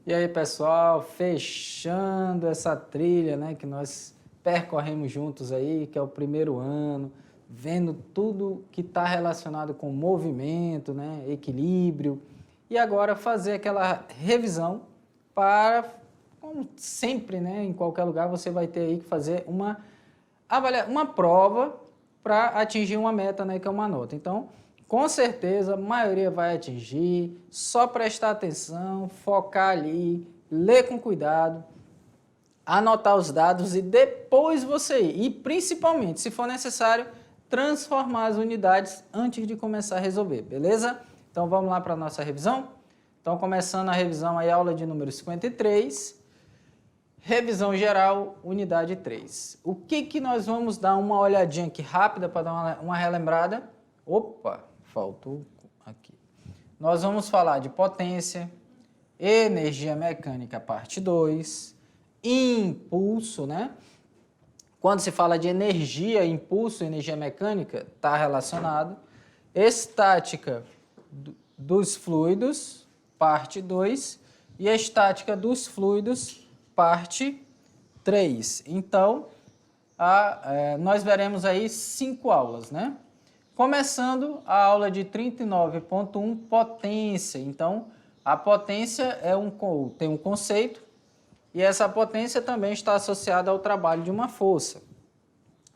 E aí, pessoal, fechando essa trilha, né, que nós percorremos juntos aí, que é o primeiro ano, vendo tudo que está relacionado com movimento, né, equilíbrio, e agora fazer aquela revisão para, como sempre, né, em qualquer lugar, você vai ter aí que fazer uma prova para atingir uma meta, né, que é uma nota. Então, com certeza, a maioria vai atingir, só prestar atenção, focar ali, ler com cuidado, anotar os dados e depois você ir. E principalmente, se for necessário, transformar as unidades antes de começar a resolver, beleza? Então vamos lá para a nossa revisão? Então começando a revisão aí, aula de número 53, revisão geral, unidade 3. O que nós vamos dar uma olhadinha aqui rápida para dar uma relembrada? Opa! Faltou aqui. Nós vamos falar de potência, energia mecânica, parte 2, impulso, né? Quando se fala de energia, impulso, energia mecânica, está relacionado. Estática dos fluidos, parte 2, e a estática dos fluidos, parte 3. Então, nós veremos aí 5 aulas, né? Começando a aula de 39.1, potência. Então, a potência tem um conceito e essa potência também está associada ao trabalho de uma força.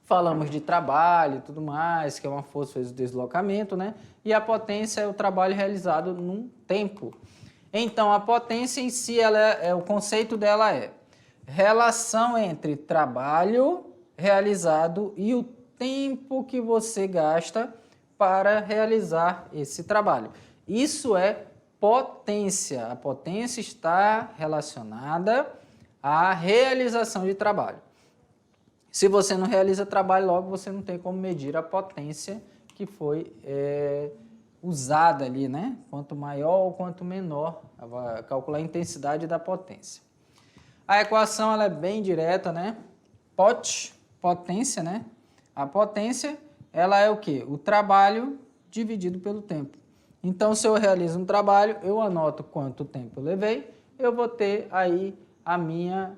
Falamos de trabalho e tudo mais, que é uma força vezes deslocamento, né? E a potência é o trabalho realizado num tempo. Então, a potência em si, o conceito dela é relação entre trabalho realizado e o tempo que você gasta para realizar esse trabalho. Isso é potência. A potência está relacionada à realização de trabalho. Se você não realiza trabalho, logo você não tem como medir a potência que foi usada ali, né? Quanto maior ou quanto menor, vai calcular a intensidade da potência. A equação ela é bem direta, né? Potência, né? A potência, ela é o quê? O trabalho dividido pelo tempo. Então, se eu realizo um trabalho, eu anoto quanto tempo eu levei, eu vou ter aí a minha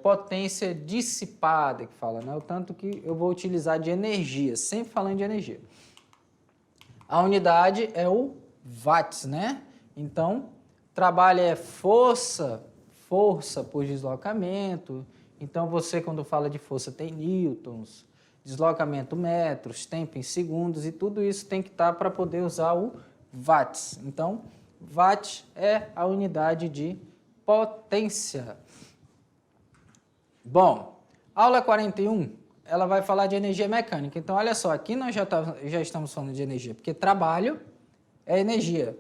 potência dissipada, que fala, né? O tanto que eu vou utilizar de energia, sempre falando de energia. A unidade é o watts, né? Então, trabalho é força por deslocamento. Então, você quando fala de força tem newtons, deslocamento metros, tempo em segundos e tudo isso tem que estar para poder usar o watts. Então, watt é a unidade de potência. Bom, aula 41, ela vai falar de energia mecânica. Então, olha só, aqui nós já estamos falando de energia, porque trabalho é energia.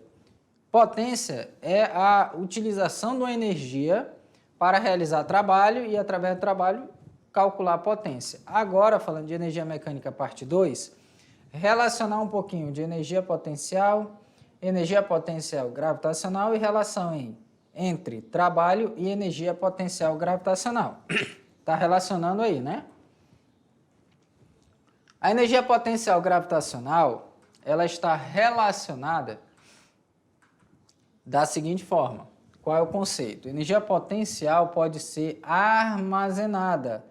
Potência é a utilização de uma energia para realizar trabalho e, através do trabalho, calcular a potência. Agora, falando de energia mecânica, parte 2, relacionar um pouquinho de energia potencial gravitacional e relação entre trabalho e energia potencial gravitacional. Está relacionando aí, né? A energia potencial gravitacional, ela está relacionada da seguinte forma. Qual é o conceito? Energia potencial pode ser armazenada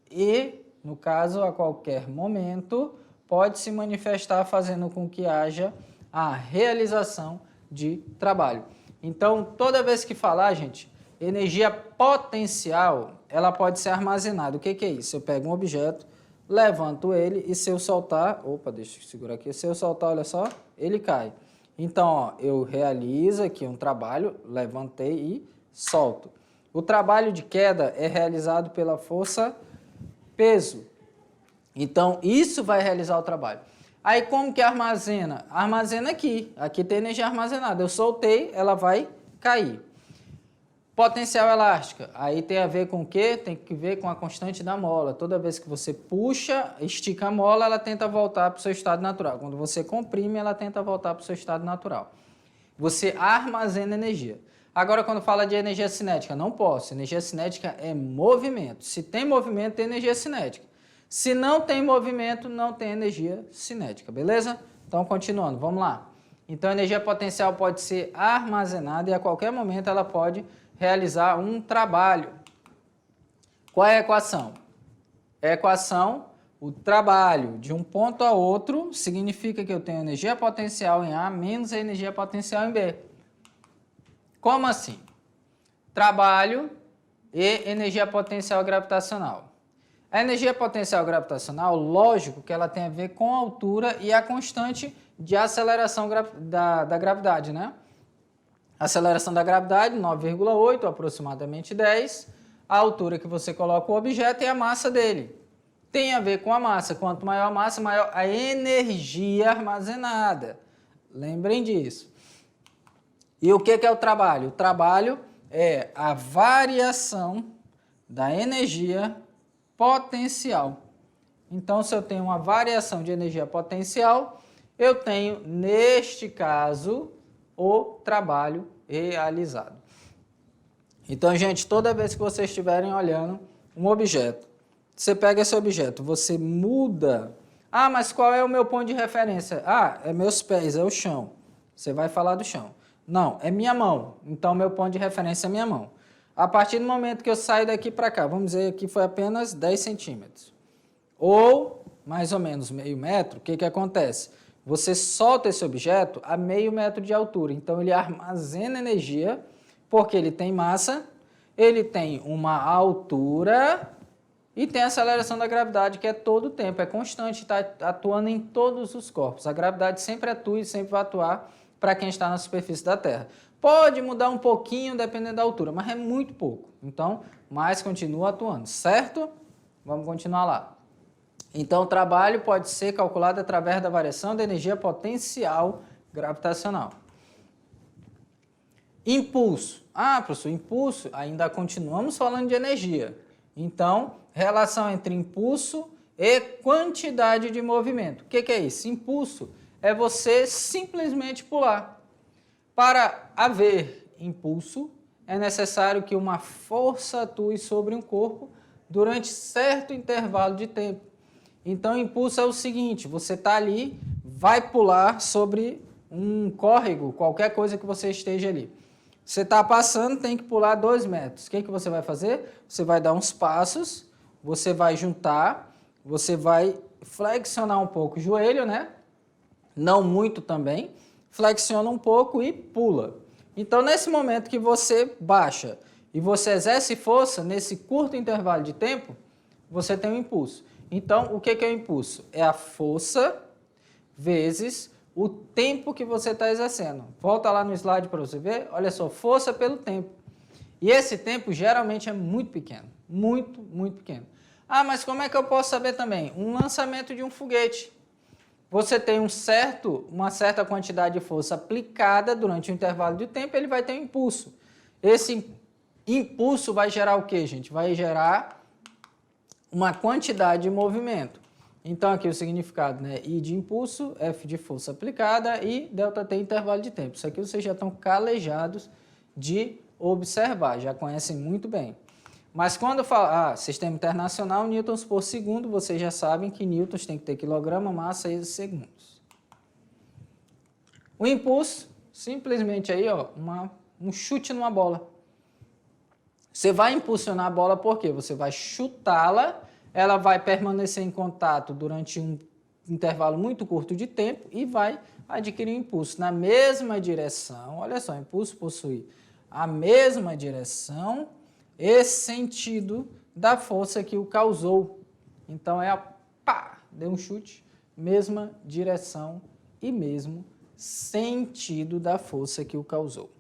e, no caso, a qualquer momento, pode se manifestar fazendo com que haja a realização de trabalho. Então, toda vez que falar, gente, energia potencial, ela pode ser armazenada. O que é isso? Eu pego um objeto, levanto ele e se eu soltar... Opa, deixa eu segurar aqui. Se eu soltar, olha só, ele cai. Então, ó, eu realizo aqui um trabalho, levantei e solto. O trabalho de queda é realizado pela força peso. Então, isso vai realizar o trabalho. Aí, como que armazena? Armazena aqui. Aqui tem energia armazenada. Eu soltei, ela vai cair. Potencial elástica. Aí tem a ver com o quê? Tem que ver com a constante da mola. Toda vez que você puxa, estica a mola, ela tenta voltar para o seu estado natural. Quando você comprime, ela tenta voltar para o seu estado natural. Você armazena energia. Agora, quando fala de energia cinética, não posso. Energia cinética é movimento. Se tem movimento, tem energia cinética. Se não tem movimento, não tem energia cinética, beleza? Então, continuando, vamos lá. Então, a energia potencial pode ser armazenada e a qualquer momento ela pode realizar um trabalho. Qual é a equação? A equação, o trabalho de um ponto a outro significa que eu tenho energia potencial em A menos a energia potencial em B. Como assim? Trabalho e energia potencial gravitacional. A energia potencial gravitacional, lógico que ela tem a ver com a altura e a constante de aceleração da gravidade, né? A aceleração da gravidade, 9,8, aproximadamente 10. A altura que você coloca o objeto e a massa dele. Tem a ver com a massa. Quanto maior a massa, maior a energia armazenada. Lembrem disso. E o que é o trabalho? O trabalho é a variação da energia potencial. Então, se eu tenho uma variação de energia potencial, eu tenho, neste caso, o trabalho realizado. Então, gente, toda vez que vocês estiverem olhando um objeto, você pega esse objeto, você muda. Ah, mas qual é o meu ponto de referência? Ah, é meus pés, é o chão. Você vai falar do chão. Não, é minha mão. Então, meu ponto de referência é minha mão. A partir do momento que eu saio daqui para cá, vamos dizer que foi apenas 10 centímetros. Ou, mais ou menos, meio metro, o que acontece? Você solta esse objeto a meio metro de altura. Então, ele armazena energia, porque ele tem massa, ele tem uma altura e tem a aceleração da gravidade, que é todo o tempo, é constante, está atuando em todos os corpos. A gravidade sempre atua e sempre vai atuar para quem está na superfície da Terra. Pode mudar um pouquinho dependendo da altura, mas é muito pouco. Então, mas continua atuando, certo? Vamos continuar lá. Então, o trabalho pode ser calculado através da variação da energia potencial gravitacional. Impulso. Ah, professor, impulso, ainda continuamos falando de energia. Então, relação entre impulso e quantidade de movimento. O que é isso? Impulso é você simplesmente pular. Para haver impulso, é necessário que uma força atue sobre um corpo durante certo intervalo de tempo. Então, impulso é o seguinte, você está ali, vai pular sobre um córrego, qualquer coisa que você esteja ali. Você está passando, tem que pular 2 metros. O que você vai fazer? Você vai dar uns passos, você vai juntar, você vai flexionar um pouco o joelho, né? Não muito também. Flexiona um pouco e pula. Então, nesse momento que você baixa e você exerce força, nesse curto intervalo de tempo, você tem um impulso. Então, o que é o impulso? É a força vezes o tempo que você está exercendo. Volta lá no slide para você ver. Olha só, força pelo tempo. E esse tempo geralmente é muito pequeno. Muito, muito pequeno. Ah, mas como é que eu posso saber também? Um lançamento de um foguete. Você tem uma certa quantidade de força aplicada durante um intervalo de tempo, ele vai ter um impulso. Esse impulso vai gerar o quê, gente? Vai gerar uma quantidade de movimento. Então, aqui o significado, né? I de impulso, F de força aplicada e ΔT intervalo de tempo. Isso aqui vocês já estão calejados de observar, já conhecem muito bem. Mas quando fala sistema internacional, newtons por segundo, vocês já sabem que newtons tem que ter quilograma, massa e segundos. O impulso, simplesmente aí, ó, um chute numa bola. Você vai impulsionar a bola por quê? Você vai chutá-la, ela vai permanecer em contato durante um intervalo muito curto de tempo e vai adquirir um impulso na mesma direção. Olha só, o impulso possui a mesma direção e sentido da força que o causou. Então, deu um chute, mesma direção e mesmo sentido da força que o causou.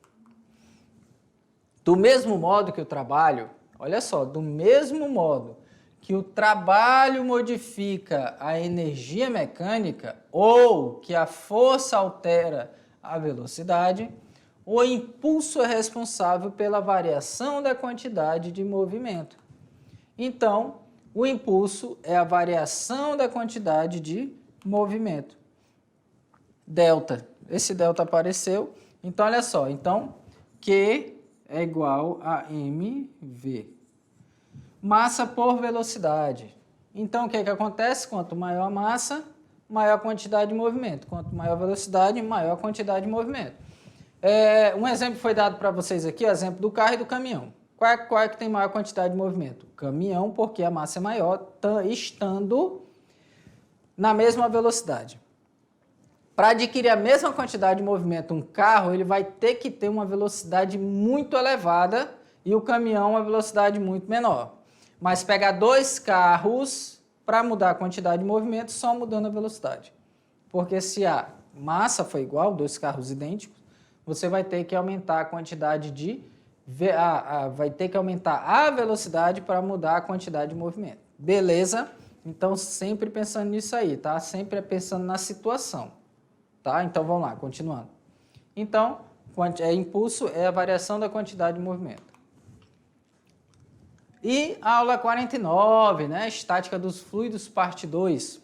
Do mesmo modo que o trabalho, olha só, do mesmo modo que o trabalho modifica a energia mecânica ou que a força altera a velocidade, o impulso é responsável pela variação da quantidade de movimento. Então, o impulso é a variação da quantidade de movimento. Delta. Esse delta apareceu. Então, olha só. Então, Q é igual a mv. Massa por velocidade. Então, o que acontece? Quanto maior a massa, maior a quantidade de movimento. Quanto maior a velocidade, maior a quantidade de movimento. Um exemplo foi dado para vocês aqui, o exemplo do carro e do caminhão. Qual é que tem maior quantidade de movimento? O caminhão, porque a massa é maior, estando na mesma velocidade. Para adquirir a mesma quantidade de movimento, um carro ele vai ter que ter uma velocidade muito elevada e o caminhão uma velocidade muito menor. Mas pegar dois carros para mudar a quantidade de movimento só mudando a velocidade. Porque se a massa for igual, dois carros idênticos, você vai ter que aumentar a quantidade de... vai ter que aumentar a velocidade para mudar a quantidade de movimento. Beleza? Então, sempre pensando nisso aí, tá? Sempre pensando na situação. Tá? Então, vamos lá, continuando. Então, impulso é a variação da quantidade de movimento. E a aula 49, né? Estática dos fluidos, parte 2.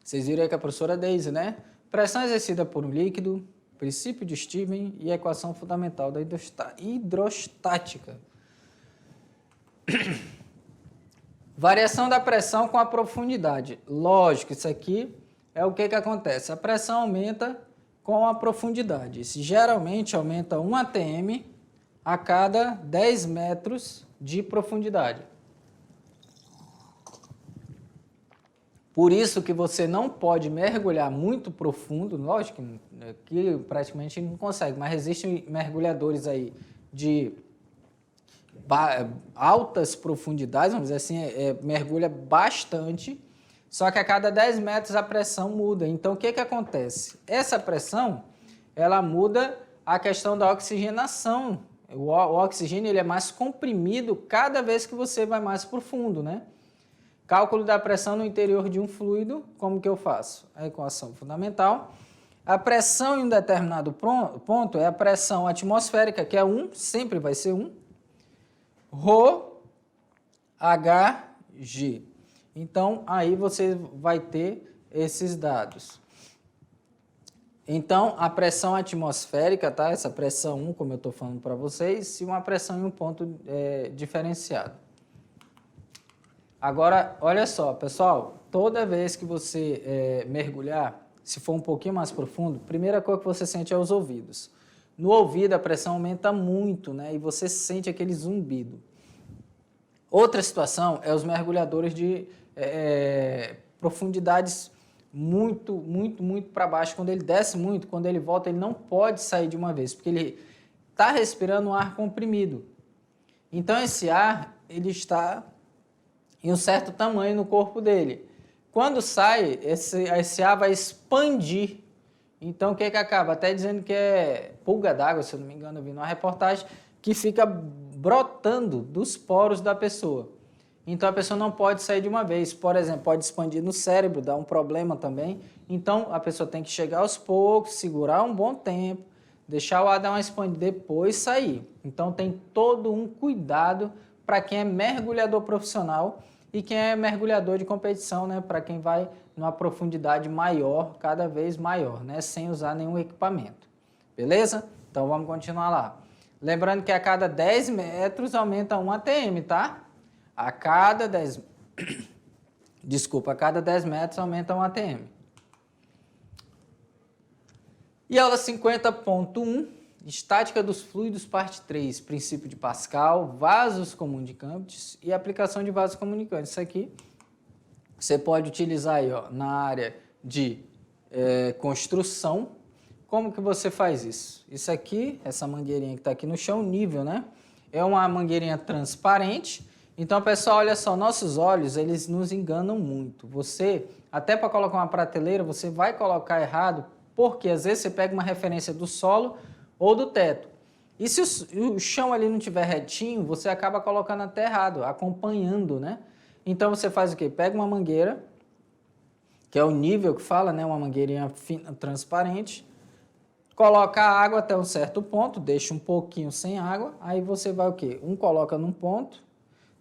Vocês viram aí que a professora Deise, né? Pressão exercida por um líquido, princípio de Stevens e a equação fundamental da hidrostática. Variação da pressão com a profundidade. Lógico, isso aqui é o que acontece. A pressão aumenta com a profundidade. Isso geralmente aumenta 1 atm a cada 10 metros de profundidade. Por isso que você não pode mergulhar muito profundo, lógico que praticamente não consegue, mas existem mergulhadores aí de altas profundidades, vamos dizer assim, mergulha bastante, só que a cada 10 metros a pressão muda. Então, o que acontece? Essa pressão, ela muda a questão da oxigenação. O oxigênio ele é mais comprimido cada vez que você vai mais profundo, né? Cálculo da pressão no interior de um fluido, como que eu faço? A equação fundamental. A pressão em um determinado ponto é a pressão atmosférica, que é 1, sempre vai ser 1, ρ, Hg. Então, aí você vai ter esses dados. Então, a pressão atmosférica, tá? Essa pressão 1, como eu estou falando para vocês, e uma pressão em um ponto diferenciado. Agora, olha só, pessoal, toda vez que você mergulhar, se for um pouquinho mais profundo, a primeira coisa que você sente é os ouvidos. No ouvido, a pressão aumenta muito, né? E você sente aquele zumbido. Outra situação é os mergulhadores de profundidades muito para baixo. Quando ele desce muito, quando ele volta, ele não pode sair de uma vez, porque ele está respirando um ar comprimido. Então, esse ar, ele está em um certo tamanho no corpo dele. Quando sai, esse ar vai expandir. Então, o que acaba? Até dizendo que é pulga d'água, se eu não me engano, eu vi numa reportagem, que fica brotando dos poros da pessoa. Então, a pessoa não pode sair de uma vez. Por exemplo, pode expandir no cérebro, dar um problema também. Então, a pessoa tem que chegar aos poucos, segurar um bom tempo, deixar o ar dar uma expandida, depois sair. Então, tem todo um cuidado para quem é mergulhador profissional e quem é mergulhador de competição, né? Para quem vai numa profundidade maior, cada vez maior, né? Sem usar nenhum equipamento. Beleza? Então, vamos continuar lá. Lembrando que a cada 10 metros aumenta 1 atm, tá? A cada 10 metros aumenta 1 atm. E aula 50.1, estática dos fluidos, parte 3, princípio de Pascal, vasos comunicantes e aplicação de vasos comunicantes. Isso aqui você pode utilizar aí, ó, na área de construção. Como que você faz isso? Isso aqui, essa mangueirinha que está aqui no chão, nível, né? É uma mangueirinha transparente. Então, pessoal, olha só, nossos olhos, eles nos enganam muito. Você, até para colocar uma prateleira, você vai colocar errado, porque às vezes você pega uma referência do solo ou do teto. E se o chão ali não estiver retinho, você acaba colocando até errado, acompanhando, né? Então, você faz o quê? Pega uma mangueira, que é o nível que fala, né? Uma mangueirinha fina, transparente. Coloca a água até um certo ponto, deixa um pouquinho sem água, aí você vai o quê? Um coloca num ponto,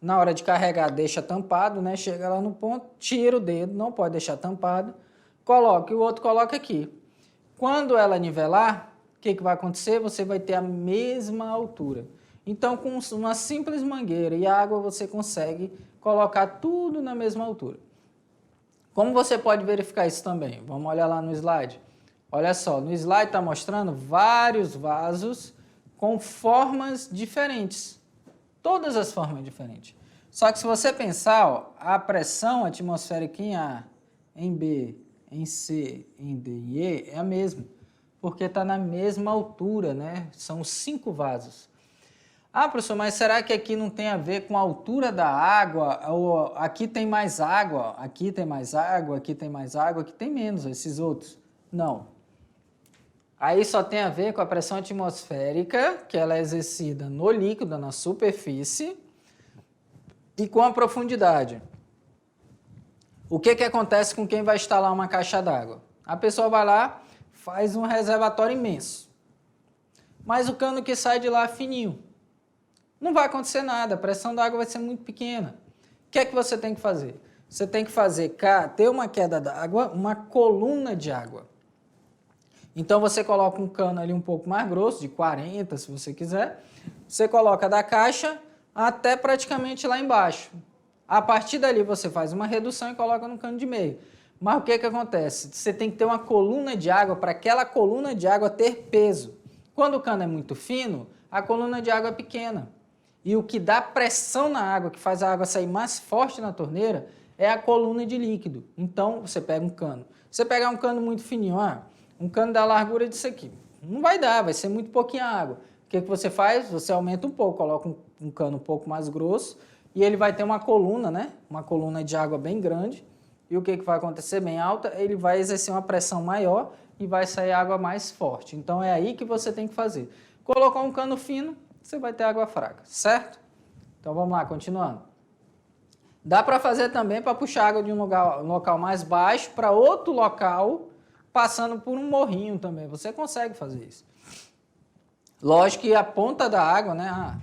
na hora de carregar deixa tampado, né? Chega lá no ponto, tira o dedo, não pode deixar tampado, coloca e o outro coloca aqui. Quando ela nivelar, o que vai acontecer? Você vai ter a mesma altura. Então, com uma simples mangueira e água, você consegue colocar tudo na mesma altura. Como você pode verificar isso também? Vamos olhar lá no slide. Olha só, no slide está mostrando vários vasos com formas diferentes. Todas as formas diferentes. Só que se você pensar, ó, a pressão atmosférica em A, em B, em C, em D e E é a mesma. Porque está na mesma altura, né? São 5 vasos. Ah, professor, mas será que aqui não tem a ver com a altura da água? Ou aqui tem mais água, aqui tem mais água, aqui tem mais água, aqui tem menos, esses outros? Não. Aí só tem a ver com a pressão atmosférica, que ela é exercida no líquido, na superfície, e com a profundidade. O que acontece com quem vai instalar uma caixa d'água? A pessoa vai lá, faz um reservatório imenso, mas o cano que sai de lá é fininho. Não vai acontecer nada, a pressão da água vai ser muito pequena. O que é que você tem que fazer? Você tem que ter uma queda d'água, uma coluna de água. Então você coloca um cano ali um pouco mais grosso, de 40 se você quiser. Você coloca da caixa até praticamente lá embaixo. A partir dali você faz uma redução e coloca no cano de meio. Mas o que acontece? Você tem que ter uma coluna de água para aquela coluna de água ter peso. Quando o cano é muito fino, a coluna de água é pequena. E o que dá pressão na água, que faz a água sair mais forte na torneira, é a coluna de líquido. Então, você pega um cano. Você pegar um cano muito fininho, um cano da largura disso aqui, não vai dar, vai ser muito pouquinha água. O que você faz? Você aumenta um pouco, coloca um cano um pouco mais grosso e ele vai ter uma coluna, né? Uma coluna de água bem grande. E o que vai acontecer bem alta? Ele vai exercer uma pressão maior e vai sair água mais forte. Então, é aí que você tem que fazer. Colocou um cano fino, você vai ter água fraca, certo? Então vamos lá, continuando. Dá para fazer também para puxar água de um local mais baixo para outro local, passando por um morrinho também. Você consegue fazer isso. Lógico que a ponta da água, né?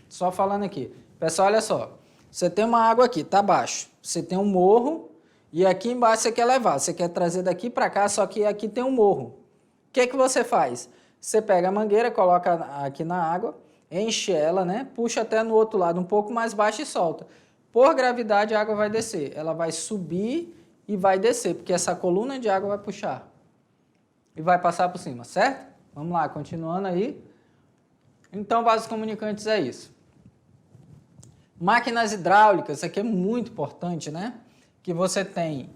Só falando aqui. Pessoal, olha só. Você tem uma água aqui, tá baixo. Você tem um morro e aqui embaixo você quer levar. Você quer trazer daqui para cá, só que aqui tem um morro. O que você faz? Você pega a mangueira, coloca aqui na água, enche ela, né? Puxa até no outro lado, um pouco mais baixo e solta. Por gravidade, a água vai descer. Ela vai subir e vai descer, porque essa coluna de água vai puxar. E vai passar por cima, certo? Vamos lá, continuando aí. Então, vasos comunicantes é isso. Máquinas hidráulicas, isso aqui é muito importante, né? Que você tem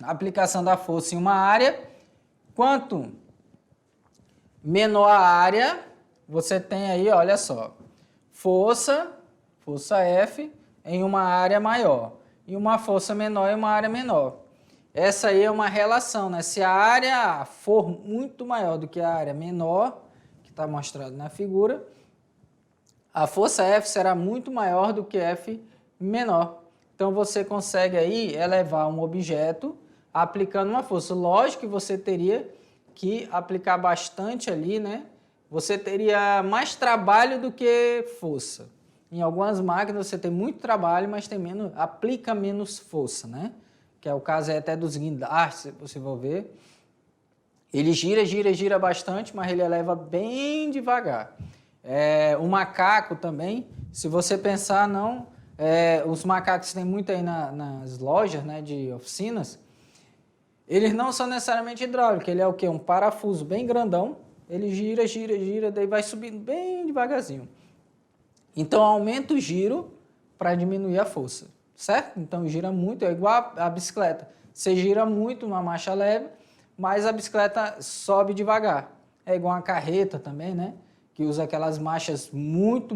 a aplicação da força em uma área. Quanto menor a área, você tem aí, olha só, força F em uma área maior e uma força menor em uma área menor. Essa aí é uma relação, né? Se a área for muito maior do que a área menor, que está mostrado na figura, a força F será muito maior do que F menor. Então você consegue aí elevar um objeto aplicando uma força. Lógico que você teria que aplicar bastante ali, né? Você teria mais trabalho do que força. Em algumas máquinas você tem muito trabalho, mas aplica menos força, né? Que é o caso até dos guindastes, se você for ver. Ele gira bastante, mas ele eleva bem devagar. O macaco também, se você pensar, os macacos tem muito aí nas lojas, né, de oficinas, eles não são necessariamente hidráulicos, ele é o quê? Um parafuso bem grandão, ele gira, daí vai subindo bem devagarzinho. Então aumenta o giro para diminuir a força, certo? Então gira muito, é igual a bicicleta. Você gira muito numa marcha leve, mas a bicicleta sobe devagar. É igual a carreta também, né? Que usa aquelas marchas muito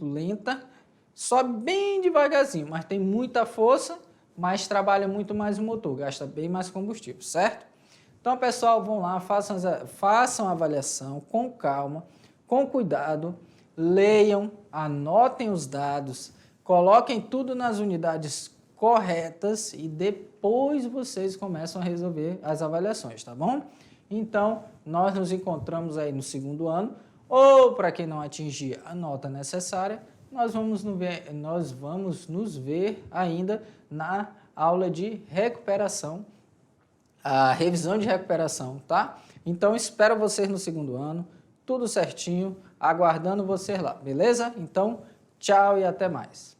lenta, sobe bem devagarzinho, mas tem muita força, mas trabalha muito mais o motor, gasta bem mais combustível, certo? Então, pessoal, vão lá, façam a avaliação com calma, com cuidado, leiam, anotem os dados, coloquem tudo nas unidades corretas e depois vocês começam a resolver as avaliações, tá bom? Então, nós nos encontramos aí no segundo ano, ou para quem não atingir a nota necessária, nós vamos nos ver ainda na aula de recuperação, a revisão de recuperação, tá? Então, espero vocês no segundo ano, tudo certinho, aguardando vocês lá, beleza? Então, tchau e até mais.